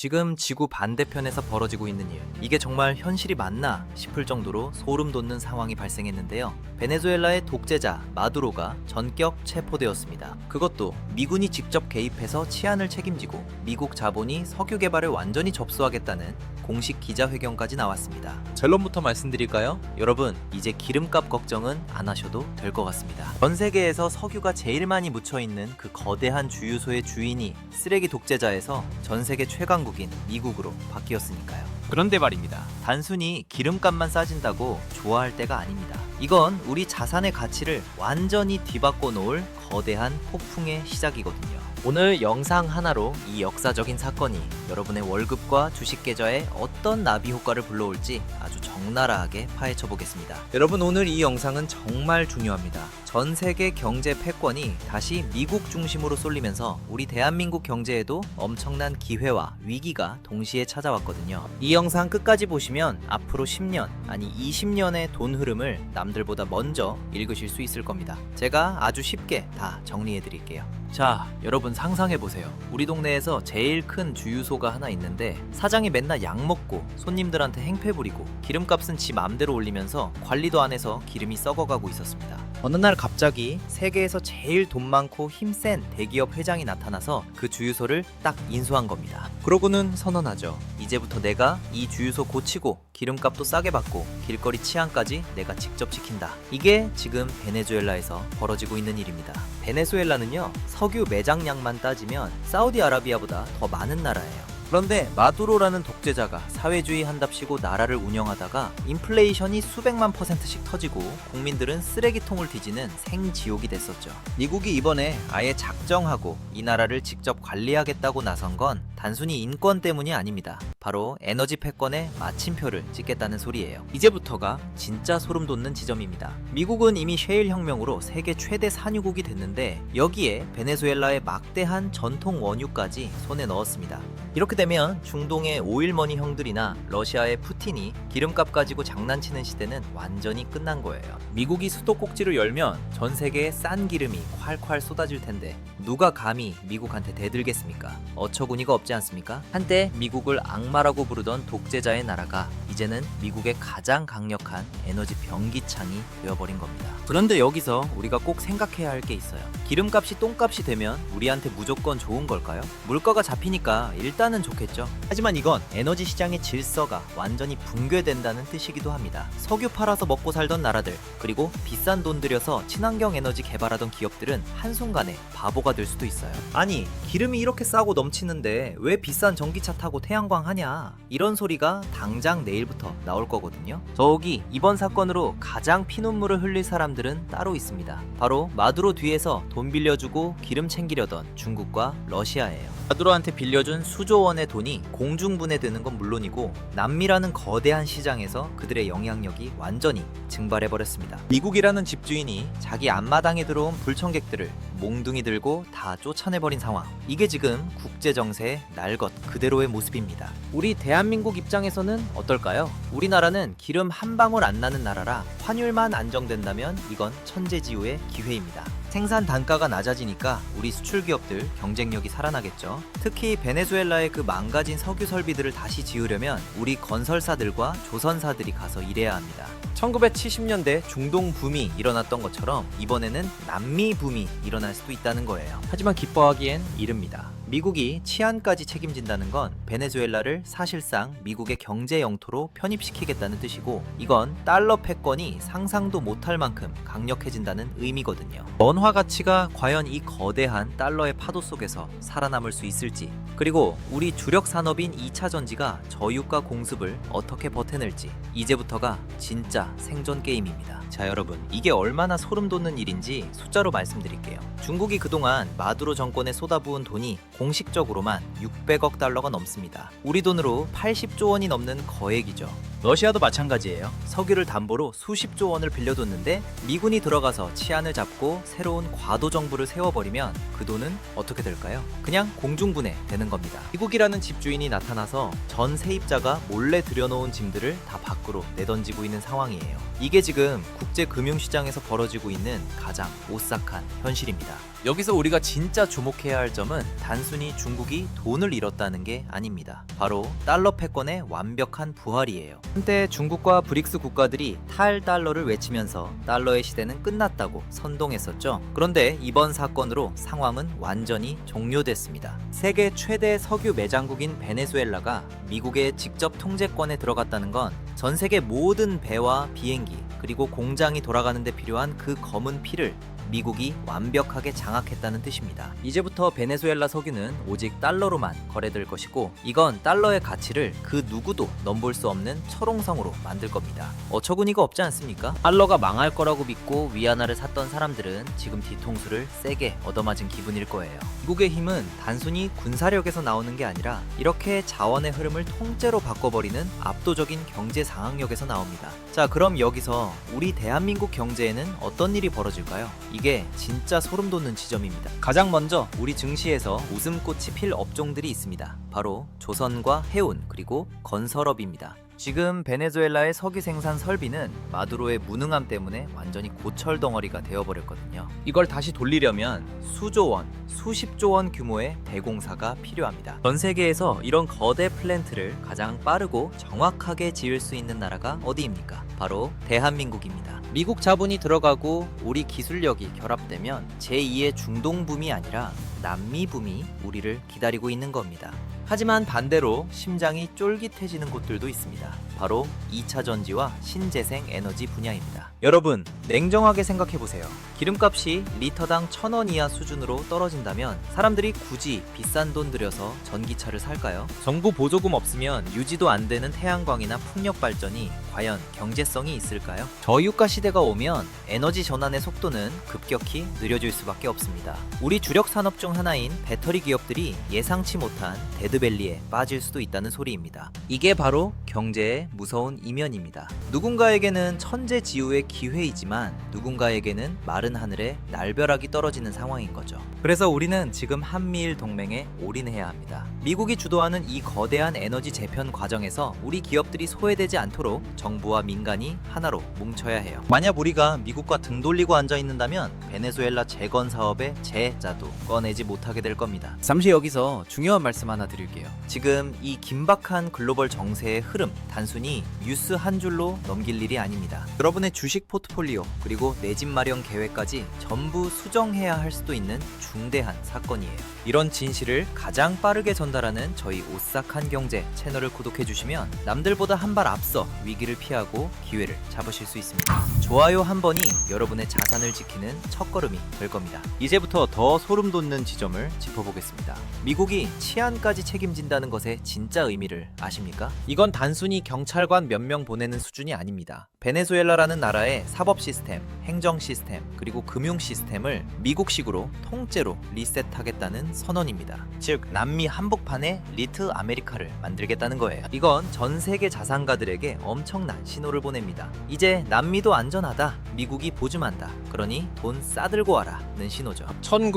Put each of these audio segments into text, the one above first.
지금 지구 반대편에서 벌어지고 있는 일, 이게 정말 현실이 맞나 싶을 정도로 소름 돋는 상황이 발생했는데요. 베네수엘라의 독재자 마두로가 전격 체포되었습니다. 그것도 미군이 직접 개입해서 치안을 책임지고 미국 자본이 석유 개발을 완전히 접수하겠다는 공식 기자회견까지 나왔습니다. 결론부터 말씀드릴까요? 여러분, 이제 기름값 걱정은 안 하셔도 될 것 같습니다. 전 세계에서 석유가 제일 많이 묻혀있는 그 거대한 주유소의 주인이 쓰레기 독재자에서 전 세계 최강국인 미국으로 바뀌었으니까요. 그런데 말입니다. 단순히 기름값만 싸진다고 좋아할 때가 아닙니다. 이건 우리 자산의 가치를 완전히 뒤바꿔 놓을 거대한 폭풍의 시작이거든요. 오늘 영상 하나로 이 역사적인 사건이 여러분의 월급과 주식 계좌에 어떤 나비 효과를 불러올지 아주 적나라하게 파헤쳐 보겠습니다. 여러분, 오늘 이 영상은 정말 중요합니다. 전 세계 경제 패권이 다시 미국 중심으로 쏠리면서 우리 대한민국 경제에도 엄청난 기회와 위기가 동시에 찾아왔거든요. 이 영상 끝까지 보시면 앞으로 10년, 아니 20년의 돈 흐름을 남들보다 먼저 읽으실 수 있을 겁니다. 제가 아주 쉽게 다 정리해 드릴게요. 자, 여러분 상상해보세요. 우리 동네에서 제일 큰 주유소가 하나 있는데 사장이 맨날 약 먹고 손님들한테 행패 부리고 기름값은 지 맘대로 올리면서 관리도 안 해서 기름이 썩어가고 있었습니다. 어느 날 갑자기 세계에서 제일 돈 많고 힘센 대기업 회장이 나타나서 그 주유소를 딱 인수한 겁니다. 그러고는 선언하죠. 이제부터 내가 이 주유소 고치고 기름값도 싸게 받고 길거리 치안까지 내가 직접 지킨다. 이게 지금 베네수엘라에서 벌어지고 있는 일입니다. 베네수엘라는요, 석유 매장량만 따지면 사우디아라비아보다 더 많은 나라예요. 그런데 마두로라는 독재자가 사회주의 한답시고 나라를 운영하다가 인플레이션이 수백만 %씩 터지고 국민들은 쓰레기통을 뒤지는 생지옥이 됐었죠. 미국이 이번에 아예 작정하고 이 나라를 직접 관리하겠다고 나선 건 단순히 인권 때문이 아닙니다. 바로 에너지 패권에 마침표를 찍겠다는 소리예요. 이제부터가 진짜 소름 돋는 지점입니다. 미국은 이미 셰일 혁명으로 세계 최대 산유국이 됐는데 여기에 베네수엘라의 막대한 전통 원유까지 손에 넣었습니다. 이렇게 되면 중동의 오일머니 형들이나 러시아의 푸틴이 기름값 가지고 장난치는 시대는 완전히 끝난 거예요. 미국이 수도꼭지를 열면 전 세계에 싼 기름이 콸콸 쏟아질 텐데 누가 감히 미국한테 대들겠습니까? 어처구니가 없지 않습니까? 한때 미국을 악마라고 부르던 독재자의 나라가 이제는 미국의 가장 강력한 에너지 변기창이 되어버린 겁니다. 그런데 여기서 우리가 꼭 생각해야 할 게 있어요. 기름값이 똥값이 되면 우리한테 무조건 좋은 걸까요? 물가가 잡히니까 일단은 좋겠죠. 하지만 이건 에너지 시장의 질서가 완전히 붕괴된다는 뜻이기도 합니다. 석유 팔아서 먹고 살던 나라들, 그리고 비싼 돈 들여서 친환경 에너지 개발하던 기업들은 한순간에 바보가 될 수도 있어요. 아니, 기름이 이렇게 싸고 넘치는데 왜 비싼 전기차 타고 태양광 하냐? 이런 소리가 당장 내일부터 나올 거거든요. 저기 이번 사건으로 가장 피눈물을 흘릴 사람들은 따로 있습니다. 바로 마두로 뒤에서 돈 빌려주고 기름 챙기려던 중국과 러시아예요. 마두로한테 빌려준 수조 원의 돈이 공중분해되는 건 물론이고 남미라는 거대한 시장에서 그들의 영향력이 완전히 증발해버렸습니다. 미국이라는 집주인이 자기 앞마당에 들어온 불청객들을 몽둥이 들고 다 쫓아내버린 상황. 이게 지금 국제정세의 날 것 그대로의 모습입니다. 우리 대한민국 입장에서는 어떨까요? 우리나라는 기름 한 방울 안 나는 나라라 환율만 안정된다면 이건 천재지우의 기회입니다. 생산 단가가 낮아지니까 우리 수출 기업들 경쟁력이 살아나겠죠. 특히 베네수엘라의 그 망가진 석유 설비들을 다시 지으려면 우리 건설사들과 조선사들이 가서 일해야 합니다. 1970년대 중동 붐이 일어났던 것처럼 이번에는 남미 붐이 일어날 수도 있다는 거예요. 하지만 기뻐하기엔 이릅니다. 미국이 치안까지 책임진다는 건 베네수엘라를 사실상 미국의 경제 영토로 편입시키겠다는 뜻이고 이건 달러 패권이 상상도 못할 만큼 강력해진다는 의미거든요. 원화 가치가 과연 이 거대한 달러의 파도 속에서 살아남을 수 있을지, 그리고 우리 주력 산업인 2차 전지가 저유가 공습을 어떻게 버텨낼지 이제부터가 진짜 생존 게임입니다. 자, 여러분, 이게 얼마나 소름 돋는 일인지 숫자로 말씀드릴게요. 중국이 그동안 마두로 정권에 쏟아부은 돈이 공식적으로만 600억 달러가 넘습니다. 우리 돈으로 80조 원이 넘는 거액이죠. 러시아도 마찬가지예요. 석유를 담보로 수십조 원을 빌려뒀는데 미군이 들어가서 치안을 잡고 새로운 과도 정부를 세워버리면 그 돈은 어떻게 될까요? 그냥 공중분해 되는 겁니다. 미국이라는 집주인이 나타나서 전 세입자가 몰래 들여놓은 짐들을 다 밖으로 내던지고 있는 상황이에요. 이게 지금 국제 금융시장에서 벌어지고 있는 가장 오싹한 현실입니다. 여기서 우리가 진짜 주목해야 할 점은 단순히 중국이 돈을 잃었다는 게 아닙니다. 바로 달러 패권의 완벽한 부활이에요. 한때 중국과 브릭스 국가들이 탈달러를 외치면서 달러의 시대는 끝났다고 선동했었죠. 그런데 이번 사건으로 상황은 완전히 종료됐습니다. 세계 최대 석유 매장국인 베네수엘라가 미국의 직접 통제권에 들어갔다는 건 전 세계 모든 배와 비행기 그리고 공장이 돌아가는 데 필요한 그 검은 피를 미국이 완벽하게 장악했다는 뜻입니다. 이제부터 베네수엘라 석유는 오직 달러로만 거래될 것이고 이건 달러의 가치를 그 누구도 넘볼 수 없는 철옹성으로 만들 겁니다. 어처구니가 없지 않습니까? 달러가 망할 거라고 믿고 위안화를 샀던 사람들은 지금 뒤통수를 세게 얻어맞은 기분일 거예요. 미국의 힘은 단순히 군사력에서 나오는 게 아니라 이렇게 자원의 흐름을 통째로 바꿔버리는 압도적인 경제 상황력에서 나옵니다. 자, 그럼 여기서 우리 대한민국 경제에는 어떤 일이 벌어질까요? 이게 진짜 소름 돋는 지점입니다. 가장 먼저 우리 증시에서 웃음꽃이 필 업종들이 있습니다. 바로 조선과 해운 그리고 건설업입니다. 지금 베네수엘라의 석유 생산 설비는 마두로의 무능함 때문에 완전히 고철 덩어리가 되어버렸거든요. 이걸 다시 돌리려면 수조 원, 수십조 원 규모의 대공사가 필요합니다. 전 세계에서 이런 거대 플랜트를 가장 빠르고 정확하게 지을 수 있는 나라가 어디입니까? 바로 대한민국입니다. 미국 자본이 들어가고 우리 기술력이 결합되면 제2의 중동붐이 아니라 남미붐이 우리를 기다리고 있는 겁니다. 하지만 반대로 심장이 쫄깃해지는 곳들도 있습니다. 바로 2차 전지와 신재생 에너지 분야입니다. 여러분, 냉정하게 생각해보세요. 기름값이 리터당 1,000원 이하 수준으로 떨어진다면 사람들이 굳이 비싼 돈 들여서 전기차를 살까요? 정부 보조금 없으면 유지도 안 되는 태양광이나 풍력 발전이 과연 경제성이 있을까요? 저유가 시대가 오면 에너지 전환의 속도는 급격히 느려질 수밖에 없습니다. 우리 주력 산업 중 하나인 배터리 기업들이 예상치 못한 데드밸리에 빠질 수도 있다는 소리입니다. 이게 바로 경제의 무서운 이면입니다. 누군가에게는 천재지우의 기회이지만 누군가에게는 마른 하늘에 날벼락이 떨어지는 상황인 거죠. 그래서 우리는 지금 한미일 동맹에 올인해야 합니다. 미국이 주도하는 이 거대한 에너지 재편 과정에서 우리 기업들이 소외되지 않도록 정부와 민간이 하나로 뭉쳐야 해요. 만약 우리가 미국과 등 돌리고 앉아 있는다면 베네수엘라 재건 사업의 재자도 꺼내지 못하게 될 겁니다. 잠시 여기서 중요한 말씀 하나 드릴게요. 지금 이 긴박한 글로벌 정세의 흐름 단순히 뉴스 한 줄로 넘길 일이 아닙니다. 여러분의 주식 포트폴리오 그리고 내 집 마련 계획까지 전부 수정해야 할 수도 있는 중대한 사건이에요. 이런 진실을 가장 빠르게 전달하는 저희 오싹한 경제 채널을 구독해 주시면 남들보다 한 발 앞서 위기를 피하고 기회를 잡으실 수 있습니다. 좋아요 한 번이 여러분의 자산을 지키는 첫걸음이 될 겁니다. 이제부터 더 소름 돋는 지점을 짚어보겠습니다. 미국이 치안까지 책임진다는 것의 진짜 의미를 아십니까? 이건 단순히 경찰관 몇 명 보내는 수준이 아닙니다. 베네수엘라라는 나라의 사법 시스템, 행정 시스템, 그리고 금융 시스템을 미국식으로 통째로 리셋하겠다는 선언입니다. 즉 남미 한복판에 리트 아메리카를 만들겠다는 거예요. 이건 전 세계 자산가들에게 엄청난 신호를 보냅니다. 이제 남미도 안전하다, 미국이 보증한다, 그러니 돈 싸들고 와라는 신호죠.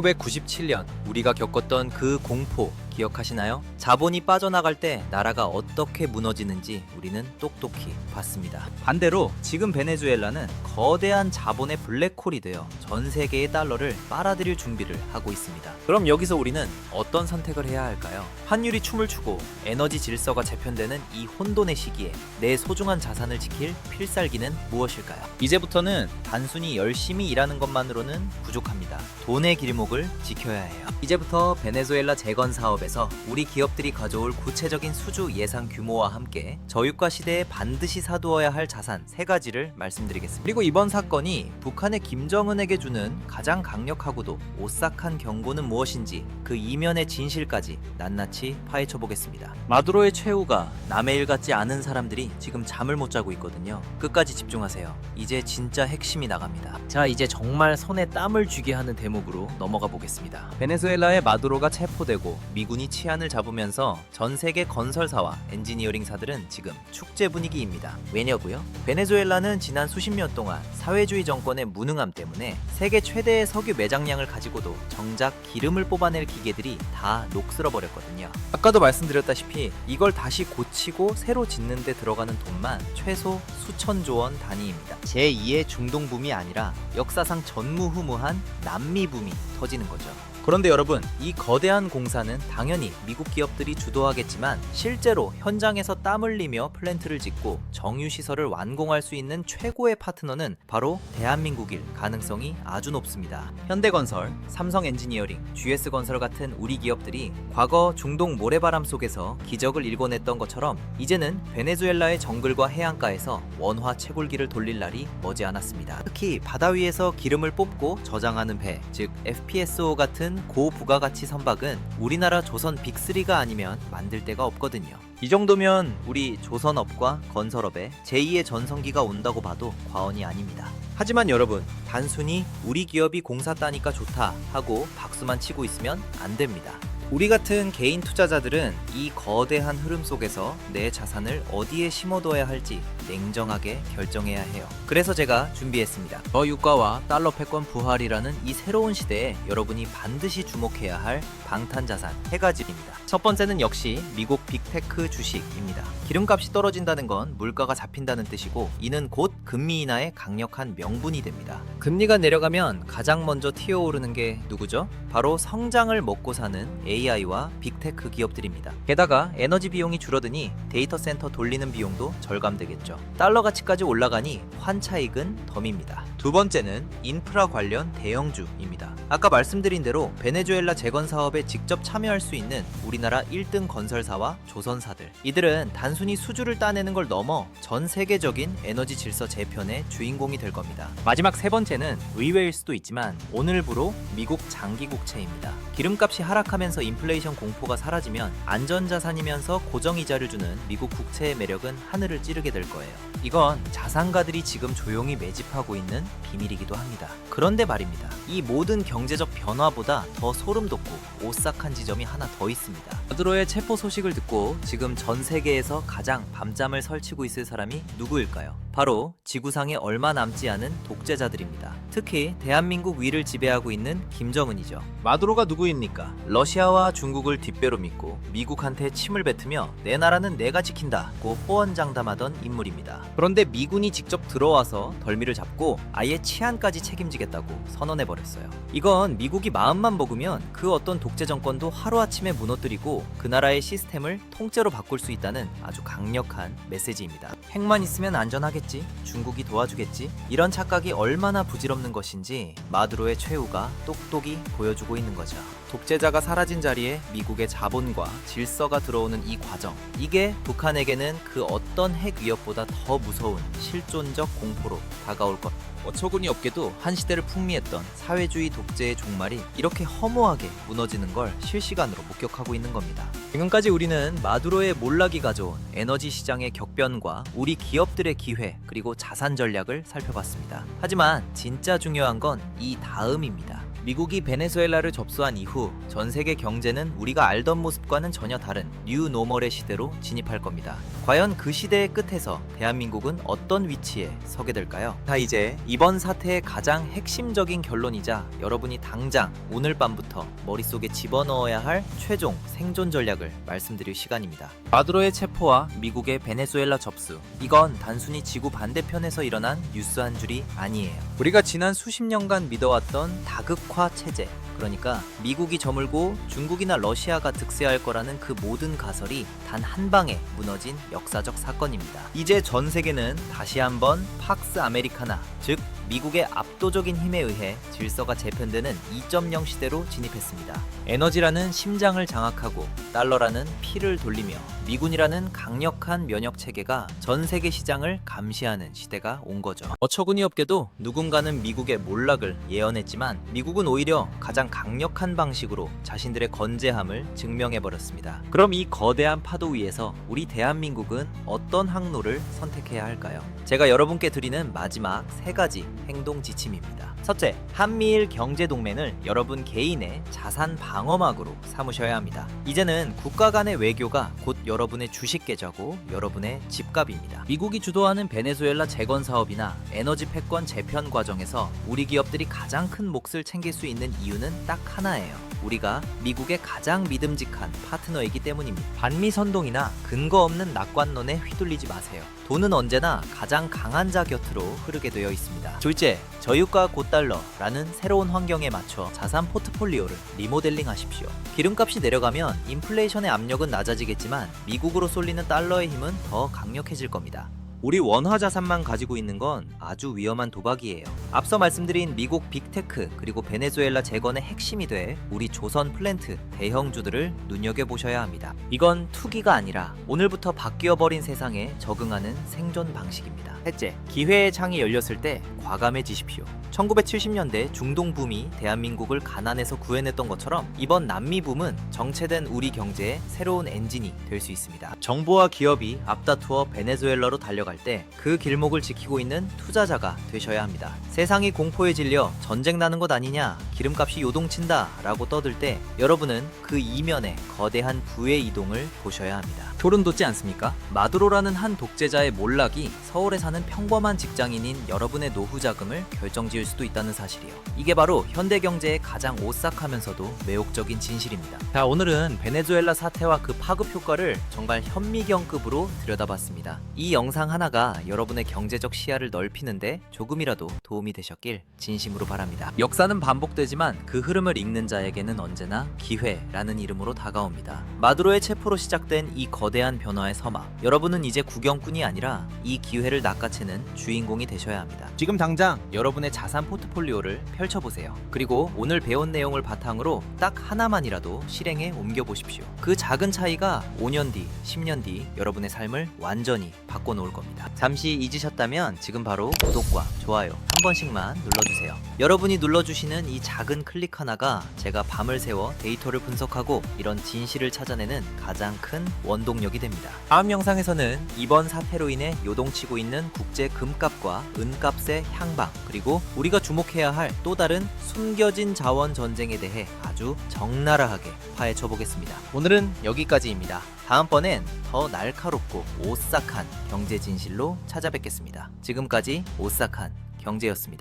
1997년 우리가 겪었던 그 공포 기억하시나요? 자본이 빠져나갈 때 나라가 어떻게 무너지는지 우리는 똑똑히 봤습니다. 반대로 지금 베네수엘라는 거대한 자본의 블랙홀이 되어 전 세계의 달러를 빨아들일 준비를 하고 있습니다. 그럼 여기서 우리는 어떤 선택을 해야 할까요? 환율이 춤을 추고 에너지 질서가 재편되는 이 혼돈의 시기에 내 소중한 자산을 지킬 필살기는 무엇일까요? 이제부터는 단순히 열심히 일하는 것만으로는 부족합니다. 돈의 길목을 지켜야 해요. 이제부터 베네수엘라 재건 사업에서 우리 기업들이 가져올 구체적인 수주 예상 규모와 함께 저유가 시대에 반드시 사두어야 할 자산 3가지를 말씀드리겠습니다. 그리고 이번 사건이 북한의 김정은에게 주는 가장 강력하고도 오싹한 경고는 무엇인지 그 이면의 진실까지 낱낱이 파헤쳐 보겠습니다. 마두로의 최후가 남의 일 같지 않은 사람들이 지금 잠을 못 자고 있거든요. 끝까지 집중하세요. 이제 진짜 핵심이 나갑니다. 자, 이제 정말 손에 땀을 쥐게 하는 대목으로 넘어가 보겠습니다. 베네수엘라의 마두로가 체포되고 미국 미군이 치안을 잡으면서 전 세계 건설사와 엔지니어링사들은 지금 축제 분위기입니다. 왜냐고요? 베네수엘라는 지난 수십 년 동안 사회주의 정권의 무능함 때문에 세계 최대의 석유 매장량을 가지고도 정작 기름을 뽑아낼 기계들이 다 녹슬어 버렸거든요. 아까도 말씀드렸다시피 이걸 다시 고치고 새로 짓는 데 들어가는 돈만 최소 수천조 원 단위입니다. 제2의 중동붐이 아니라 역사상 전무후무한 남미붐이 터지는 거죠. 그런데 여러분, 이 거대한 공사는 당연히 미국 기업들이 주도하겠지만 실제로 현장에서 땀 흘리며 플랜트를 짓고 정유시설을 완공할 수 있는 최고의 파트너는 바로 대한민국일 가능성이 아주 높습니다. 현대건설, 삼성엔지니어링, GS건설 같은 우리 기업들이 과거 중동 모래바람 속에서 기적을 일궈냈던 것처럼 이제는 베네수엘라의 정글과 해안가에서 원화 채굴기를 돌릴 날이 머지않았습니다. 특히 바다 위에서 기름을 뽑고 저장하는 배, 즉 FPSO 같은 고부가가치 선박은 우리나라 조선 빅3가 아니면 만들 데가 없거든요. 이 정도면 우리 조선업과 건설업에 제2의 전성기가 온다고 봐도 과언이 아닙니다. 하지만 여러분, 단순히 우리 기업이 공사 따니까 좋다 하고 박수만 치고 있으면 안 됩니다. 우리 같은 개인 투자자들은 이 거대한 흐름 속에서 내 자산을 어디에 심어둬야 할지 냉정하게 결정해야 해요. 그래서 제가 준비했습니다. 저유가와 달러 패권 부활이라는 이 새로운 시대에 여러분이 반드시 주목해야 할 방탄자산 세 가지입니다. 첫 번째는 역시 미국 빅테크 주식입니다. 기름값이 떨어진다는 건 물가가 잡힌다는 뜻이고 이는 곧 금리 인하의 강력한 명분이 됩니다. 금리가 내려가면 가장 먼저 튀어오르는 게 누구죠? 바로 성장을 먹고 사는 AI와 빅테크 기업들입니다. 게다가 에너지 비용이 줄어드니 데이터 센터 돌리는 비용도 절감되겠죠. 달러 가치까지 올라가니 환차익은 덤입니다. 두 번째는 인프라 관련 대형주입니다. 아까 말씀드린 대로 베네수엘라 재건 사업에 직접 참여할 수 있는 우리나라 1등 건설사와 조선사들. 이들은 단순히 수주를 따내는 걸 넘어 전 세계적인 에너지 질서 재편의 주인공이 될 겁니다. 마지막 세 번째는 의외일 수도 있지만 오늘부로 미국 장기국채입니다. 기름값이 하락하면서 인플레이션 공포가 사라지면 안전자산이면서 고정이자를 주는 미국 국채의 매력은 하늘을 찌르게 될 거예요. 이건 자산가들이 지금 조용히 매집하고 있는 비밀이기도 합니다. 그런데 말입니다. 이 모든 경제적 변화보다 더 소름 돋고 오싹한 지점이 하나 더 있습니다. 마두로의 체포 소식을 듣고 지금 전 세계에서 가장 밤잠을 설치고 있을 사람이 누구일까요? 바로 지구상에 얼마 남지 않은 독재자들입니다. 특히 대한민국 위를 지배하고 있는 김정은이죠. 마두로가 누구입니까? 러시아와 중국을 뒷배로 믿고 미국한테 침을 뱉으며 내 나라는 내가 지킨다고 호언장담하던 인물입니다. 그런데 미군이 직접 들어와서 덜미를 잡고 아예 치안까지 책임지겠다고 선언해버렸어요. 이건 미국이 마음만 먹으면 그 어떤 독재 정권도 하루아침에 무너뜨리고 그 나라의 시스템을 통째로 바꿀 수 있다는 아주 강력한 메시지입니다. 핵만 있으면 안전하겠지, 중국이 도와주겠지, 이런 착각이 얼마나 부질없는 것인지 마두로의 최후가 똑똑히 보여주고 있는 거죠. 독재자가 사라진 자리에 미국의 자본과 질서가 들어오는 이 과정, 이게 북한에게는 그 어떤 핵 위협보다 더 무서운 실존적 공포로 다가올 것. 어처구니 없게도 한 시대를 풍미했던 사회주의 독재의 종말이 이렇게 허무하게 무너지는 걸 실시간으로 목격하고 있는 겁니다. 지금까지 우리는 마두로의 몰락이 가져온 에너지 시장의 격변과 우리 기업들의 기회, 그리고 자산 전략을 살펴봤습니다. 하지만 진짜 중요한 건 이 다음입니다. 미국이 베네수엘라를 접수한 이후 전 세계 경제는 우리가 알던 모습과는 전혀 다른 뉴 노멀의 시대로 진입할 겁니다. 과연 그 시대의 끝에서 대한민국은 어떤 위치에 서게 될까요? 자, 이제 이번 사태의 가장 핵심적인 결론이자 여러분이 당장 오늘 밤부터 머릿속에 집어넣어야 할 최종 생존 전략을 말씀드릴 시간입니다. 마두로의 체포와 미국의 베네수엘라 접수, 이건 단순히 지구 반대편에서 일어난 뉴스 한 줄이 아니에요. 우리가 지난 수십 년간 믿어왔던 다극화 체제, 그러니까 미국이 저물고 중국이나 러시아가 득세할 거라는 그 모든 가설이 단 한 방에 무너진 역사적 사건입니다. 이제 전 세계는 다시 한번 팍스 아메리카나, 즉 미국의 압도적인 힘에 의해 질서가 재편되는 2.0 시대로 진입했습니다. 에너지라는 심장을 장악하고 달러라는 피를 돌리며 미군이라는 강력한 면역 체계가 전 세계 시장을 감시하는 시대가 온 거죠. 어처구니 없게도 누군가는 미국의 몰락을 예언했지만 미국은 오히려 가장 강력한 방식으로 자신들의 건재함을 증명해버렸습니다. 그럼 이 거대한 파도 위에서 우리 대한민국은 어떤 항로를 선택해야 할까요? 제가 여러분께 드리는 마지막 3가지 행동 지침입니다. 첫째, 한미일 경제동맹을 여러분 개인의 자산 방어막으로 삼으셔야 합니다. 이제는 국가 간의 외교가 곧 여러분의 주식 계좌고 여러분의 집값입니다. 미국이 주도하는 베네수엘라 재건 사업이나 에너지 패권 재편 과정에서 우리 기업들이 가장 큰 몫을 챙길 수 있는 이유는 딱 하나예요. 우리가 미국의 가장 믿음직한 파트너이기 때문입니다. 반미 선동이나 근거 없는 낙관론에 휘둘리지 마세요. 돈은 언제나 가장 강한 자 곁으로 흐르게 되어 있습니다. 둘째, 저유가 곧달러라는 새로운 환경에 맞춰 자산 포트폴리오를 리모델링 하십시오. 기름값이 내려가면 인플레이션의 압력은 낮아지겠지만 미국으로 쏠리는 달러의 힘은 더 강력해질 겁니다. 우리 원화 자산만 가지고 있는 건 아주 위험한 도박이에요. 앞서 말씀드린 미국 빅테크 그리고 베네수엘라 재건의 핵심이 돼 우리 조선 플랜트 대형주들을 눈여겨보셔야 합니다. 이건 투기가 아니라 오늘부터 바뀌어버린 세상에 적응하는 생존 방식입니다. 셋째, 기회의 창이 열렸을 때 과감해지십시오. 1970년대 중동 붐이 대한민국을 가난에서 구해냈던 것처럼 이번 남미 붐은 정체된 우리 경제의 새로운 엔진이 될 수 있습니다. 정부와 기업이 앞다투어 베네수엘라로 달려갈 때 그 길목을 지키고 있는 투자자가 되셔야 합니다. 세상이 공포에 질려 전쟁 나는 것 아니냐, 기름값이 요동친다 라고 떠들 때 여러분은 그 이면에 거대한 부의 이동을 보셔야 합니다. 소름 돋지 않습니까? 마두로라는 한 독재자의 몰락이 서울에 사는 평범한 직장인인 여러분의 노후 자금을 결정지을 수도 있다는 사실이요. 이게 바로 현대 경제의 가장 오싹하면서도 매혹적인 진실입니다. 자, 오늘은 베네수엘라 사태와 그 파급 효과를 정말 현미경급으로 들여다봤습니다. 이 영상 하나가 여러분의 경제적 시야를 넓히는데 조금이라도 도움이 되셨길 진심으로 바랍니다. 역사는 반복되지만 그 흐름을 읽는 자에게는 언제나 기회라는 이름으로 다가옵니다. 마두로의 체포로 시작된 이 거대한 변화의 서막, 여러분은 이제 구경꾼이 아니라 이 기회를 낚아채는 주인공이 되셔야 합니다. 지금 당장 여러분의 자산 포트폴리오를 펼쳐보세요. 그리고 오늘 배운 내용을 바탕으로 딱 하나만이라도 실행에 옮겨보십시오. 그 작은 차이가 5년 뒤, 10년 뒤 여러분의 삶을 완전히 바꿔놓을 겁니다. 잠시 잊으셨다면 지금 바로 구독과 좋아요 한 번씩만 눌러주세요. 여러분이 눌러주시는 이 작은 클릭 하나가 제가 밤을 새워 데이터를 분석하고 이런 진실을 찾아내는 가장 큰 원동력이 됩니다. 다음 영상에서는 이번 사태로 인해 요동치고 있는 국제 금값과 은값의 향방, 그리고 우리가 주목해야 할 또 다른 숨겨진 자원 전쟁에 대해 아주 적나라하게 파헤쳐 보겠습니다. 오늘은 여기까지입니다. 다음번엔 더 날카롭고 오싹한 경제 진실로 찾아뵙겠습니다. 지금까지 오싹한 경제였습니다.